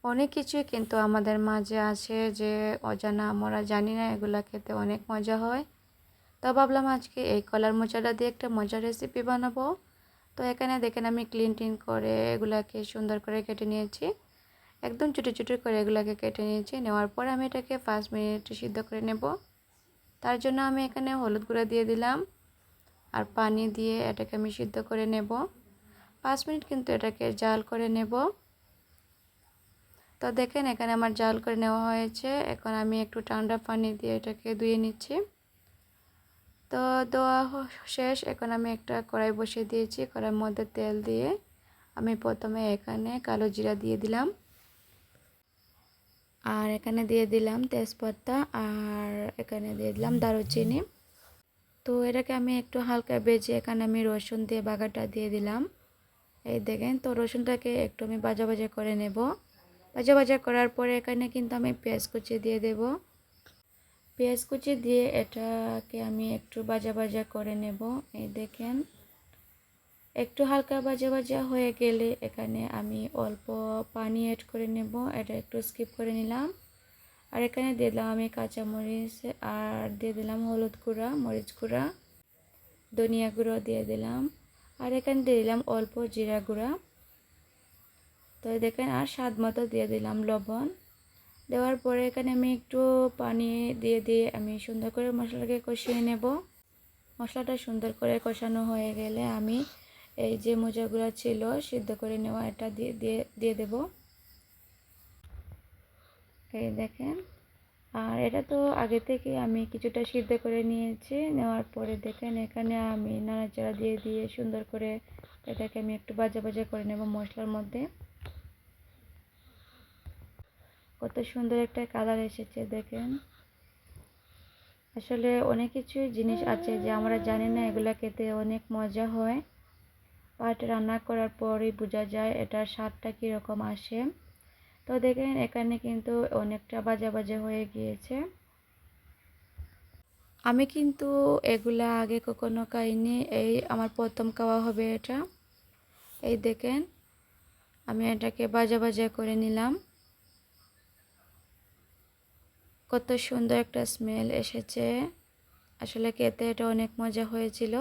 অনেক কিছুই কিন্তু আমাদের মাঝে আছে যে অজানা, আমরা জানি না, এগুলা খেতে অনেক মজা হয়। তো ভাবলাম আজকে এই কলার মোচাটা দিয়ে একটা মজার রেসিপি বানাবো। তো এখানে দেখেন আমি ক্লিন করে এগুলাকে সুন্দর করে কেটে নিয়েছি। একদম ছোটো ছোটো করে এগুলাকে কেটে নিয়েছি। নেওয়ার পর আমি এটাকে 5 মিনিট সিদ্ধ করে নেব। তার জন্য আমি এখানে হলুদ গুঁড়া দিয়ে দিলাম আর পানি দিয়ে এটাকে আমি সিদ্ধ করে নেব। 5 মিনিট কিন্তু এটাকে জাল করে নেব। তো দেখেন এখানে আমার জাল করে নেওয়া হয়েছে। এখন আমি একটু ঠান্ডা পানি দিয়ে এটাকে ধুয়ে নিচ্ছি। তো ধোয়া শেষ। এখন আমি একটা কড়াই বসিয়ে দিয়েছি। কড়াইয়ের মধ্যে তেল দিয়ে আমি প্রথমে এখানে কালো জিরা দিয়ে দিলাম, আর এখানে দিয়ে দিলাম তেজপাতা, আর এখানে দিয়ে দিলাম দারুচিনি। তো এটাকে আমি একটু হালকা ভেজে এখানে আমি রসুন দিয়ে বাগারটা দিয়ে দিলাম। এই দেখেন, তো রসুনটাকে একটু আমি ভাজা ভাজা করে নেব। ভাজা ভাজা করার পরে এখানে কিন্তু আমি পেঁয়াজ কুচি দিয়ে দেব। পেঁয়াজ কুচি দিয়ে এটাকে আমি একটু ভাজা ভাজা করে নেব। এই দেখেন, একটু হালকা ভাজা ভাজা হয়ে গেলে এখানে আমি অল্প পানি অ্যাড করে নেব। এটা একটু স্কিপ করে নিলাম। আর এখানে দিয়ে দিলাম আমি কাঁচামরিচ, আর দিয়ে দিলাম হলুদ গুঁড়া, মরিচ গুঁড়া, ধনিয়া গুঁড়ো দিয়ে দিলাম, আর এখানে দিয়ে দিলাম অল্প জিরা গুঁড়া। তো দেখেন, আর স্বাদ মতো দিয়ে দিলাম লবণ। দেওয়ার পরে এখানে আমি একটু পানি দিয়ে আমি সুন্দর করে মশলাটাকে কষিয়ে নেব। মশলাটা সুন্দর করে কষানো হয়ে গেলে আমি এই যে মোচাগুলো ছিল সিদ্ধ করে নেওয়া, এটা দিয়ে দেব। এই দেখেন, আর এটা তো আগে থেকে আমি কিছুটা সিদ্ধ করে নিয়েছি। নেওয়ার পরে দেখেন এখানে আমি নাড়াচাড়া দিয়ে সুন্দর করে এটাকে আমি একটু ভাজা ভাজা করে নেব মশলার মধ্যে। কত সুন্দর একটা কালার এসেছে দেখেন। আসলে অনেক কিছু জিনিস আছে যে আমরা জানি না, এগুলা খেতে অনেক মজা হয়। বাট রান্না করার পরই বোঝা যায় এটার স্বাদটা কীরকম আসে। তো দেখেন এখানে কিন্তু অনেকটা ভাজা ভাজা হয়ে গিয়েছে। আমি কিন্তু এগুলা আগে কখনো খাইনি, এই আমার প্রথম খাওয়া হবে এটা। এই দেখেন, আমি এটাকে ভাজা ভাজা করে নিলাম। কত সুন্দর একটা স্মেল এসেছে। আসলে খেতে এটা অনেক মজা হয়েছিল।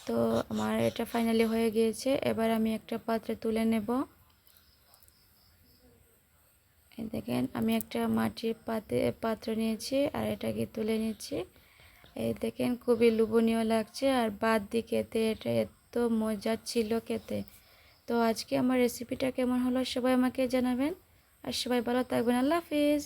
তো আমার এটা ফাইনালি হয়ে গিয়েছে। এবার আমি একটা পাত্রে তুলে নেব। এই দেখেন, আমি একটা মাটির পাত্র নিয়েছি আর এটাকে তুলে নিচ্ছি। এই দেখেন, খুবই লোভনীয় লাগছে, আর ভাত দিয়ে খেতে এটা এত মজা ছিল খেতে। তো আজকে আমার রেসিপিটা কেমন হলো সবাই আমাকে জানাবেন, আর সবাই ভালো থাকবেন। আল্লাহ হাফিজ।